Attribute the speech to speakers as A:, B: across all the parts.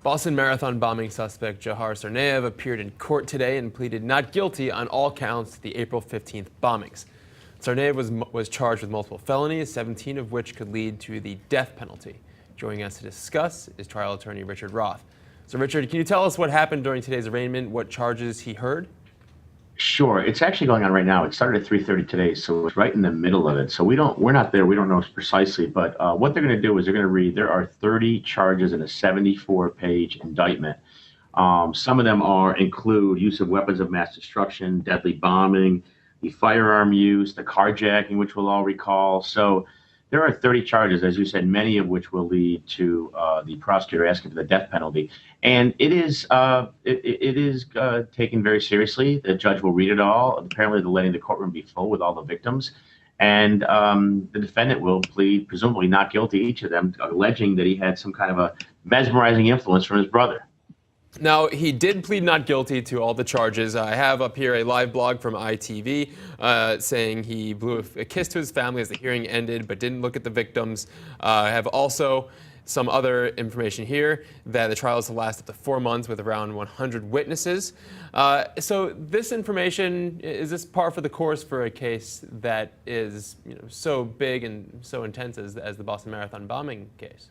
A: Boston Marathon bombing suspect Dzhokhar Tsarnaev appeared in court today and pleaded not guilty on all counts to the April 15th bombings. Tsarnaev was charged with multiple felonies, 17 of which could lead to the death penalty. Joining us to discuss is trial attorney Richard Roth. So Richard, can you tell us what happened during today's arraignment, what charges he heard?
B: Sure. It's actually going on right now. It started at 3:30 today, so it's right in the middle of it. So we're not there. We don't know precisely, but what they're going to do is they're going to read. There are 30 charges in a 74-page indictment. Some of them include use of weapons of mass destruction, deadly bombing, the firearm use, the carjacking, which we'll all recall. So there are 30 charges, as you said, many of which will lead to the prosecutor asking for the death penalty. And it is taken very seriously. The judge will read it all. Apparently, they're letting the courtroom be full with all the victims. And the defendant will plead, presumably not guilty, each of them, alleging that he had some kind of a mesmerizing influence from his brother.
A: Now, he did plead not guilty to all the charges. I have up here a live blog from ITV saying he blew a kiss to his family as the hearing ended, but didn't look at the victims. I have also some other information here that the trial is to last up to 4 months with around 100 witnesses. So this information, is this par for the course for a case that is so big and so intense as the Boston Marathon bombing case?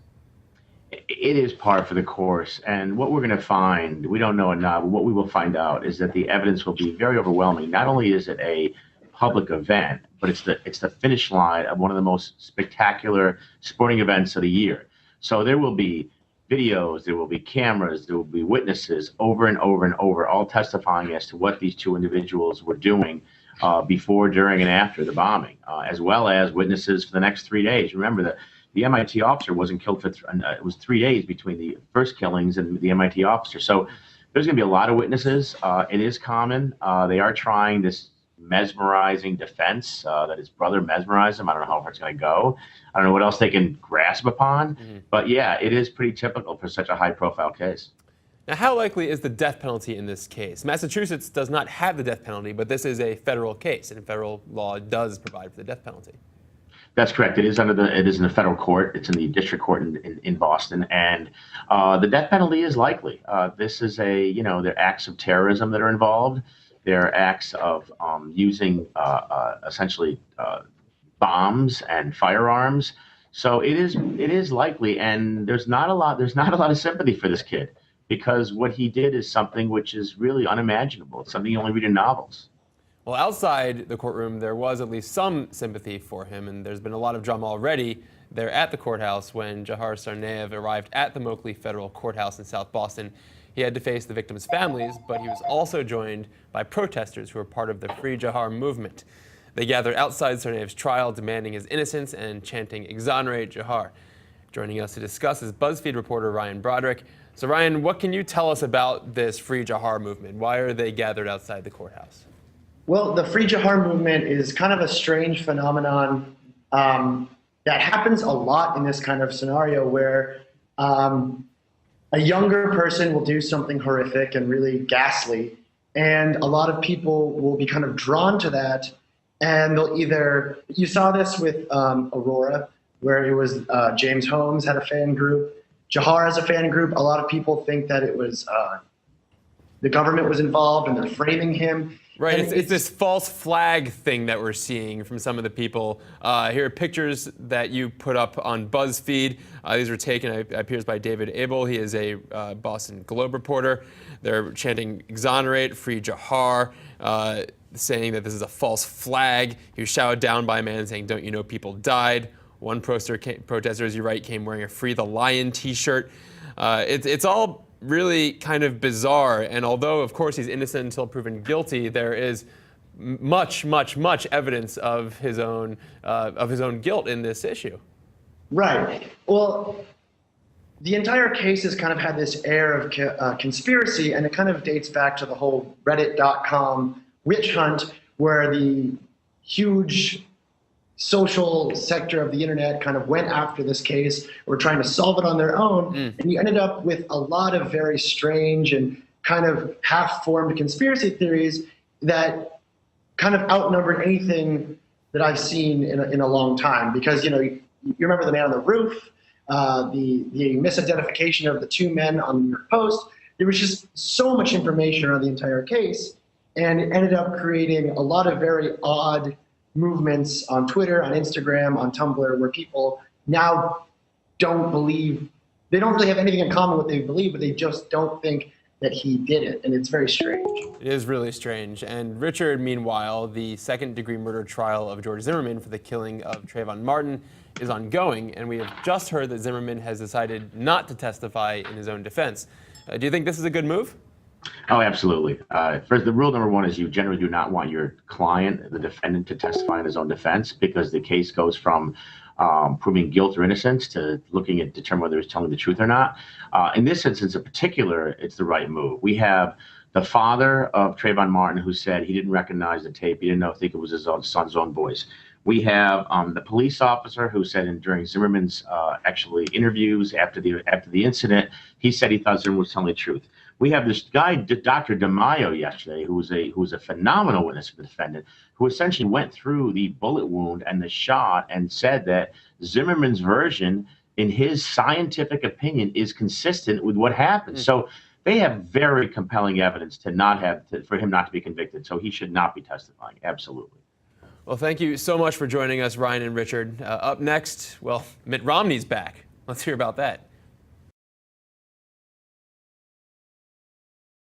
B: It is par for the course, and what we're going to find, we don't know enough, but what we will find out is that the evidence will be very overwhelming. Not only is it a public event, but it's the finish line of one of the most spectacular sporting events of the year. So there will be videos, there will be cameras, there will be witnesses over and over and over, all testifying as to what these two individuals were doing before, during, and after the bombing, as well as witnesses for the next 3 days. Remember that the MIT officer wasn't killed for, it was 3 days between the first killings and the MIT officer. So there's going to be a lot of witnesses. It is common. They are trying this mesmerizing defense that his brother mesmerized him. I don't know how far it's going to go. I don't know what else they can grasp upon. But yeah, it is pretty typical for such a high profile case.
A: Now, how likely is the death penalty in this case? Massachusetts does not have the death penalty, but this is a federal case, and federal law does provide for the death penalty.
B: That's correct. It is in the federal court. It's in the district court in Boston, and the death penalty is likely. This is there are acts of terrorism that are involved. There are acts of using essentially bombs and firearms. So it is likely, and there's not a lot of sympathy for this kid, because what he did is something which is really unimaginable. It's something you only read in novels.
A: Well, outside the courtroom, there was at least some sympathy for him, and there's been a lot of drama already there at the courthouse when Dzhokhar Tsarnaev arrived at the Moakley Federal Courthouse in South Boston. He had to face the victims' families, but he was also joined by protesters who were part of the Free Dzhokhar movement. They gathered outside Tsarnaev's trial, demanding his innocence and chanting, "Exonerate Dzhokhar." Joining us to discuss is BuzzFeed reporter Ryan Broderick. So Ryan, what can you tell us about this Free Dzhokhar movement? Why are they gathered outside the courthouse?
C: Well, the Free Dzhokhar movement is kind of a strange phenomenon that happens a lot in this kind of scenario where a younger person will do something horrific and really ghastly, and a lot of people will be kind of drawn to that, and they'll either, you saw this with Aurora, where it was James Holmes had a fan group, Dzhokhar has a fan group. A lot of people think that it was the government was involved and they're framing him.
A: Right, it's this false flag thing that we're seeing from some of the people. Here are pictures that you put up on BuzzFeed. These were taken, it appears, by David Abel. He is a Boston Globe reporter. They're chanting, "Exonerate, Free Dzhokhar," saying that this is a false flag. He was shouted down by a man saying, "Don't you know people died?" One protester, as you write, came wearing a "Free the Lion" t-shirt. It's all really kind of bizarre, and although of course he's innocent until proven guilty, there is much evidence of his own guilt in this issue.
C: Right. Well, the entire case has kind of had this air of conspiracy, and it kind of dates back to the whole Reddit.com witch hunt, where the huge social sector of the internet kind of went after this case, were trying to solve it on their own, and you ended up with a lot of very strange and kind of half-formed conspiracy theories that kind of outnumbered anything that I've seen in a long time. Because you remember the man on the roof, the misidentification of the two men on the New York Post. There was just so much information around the entire case, and it ended up creating a lot of very odd movements on Twitter, on Instagram, on Tumblr, where people now don't believe, they don't really have anything in common what they believe, but they just don't think that he did it, and it's very strange.
A: It is really strange. And Richard, meanwhile, the second-degree murder trial of George Zimmerman for the killing of Trayvon Martin is ongoing, and we have just heard that Zimmerman has decided not to testify in his own defense. Do you think this is a good move?
B: Oh, absolutely. First, the rule number one is you generally do not want your client, the defendant, to testify in his own defense, because the case goes from proving guilt or innocence to looking at determine whether he's telling the truth or not. In this instance in particular, it's the right move. We have the father of Trayvon Martin who said he didn't recognize the tape. He didn't think it was his own son's own voice. We have the police officer who said during Zimmerman's actually interviews after the incident, he said he thought Zimmerman was telling the truth. We have this guy, Dr. DeMaio, yesterday, who was a phenomenal witness for the defendant, who essentially went through the bullet wound and the shot and said that Zimmerman's version, in his scientific opinion, is consistent with what happened. So they have very compelling evidence for him not to be convicted. So he should not be testifying. Absolutely.
A: Well, thank you so much for joining us, Ryan and Richard. Up next, well, Mitt Romney's back. Let's hear about that.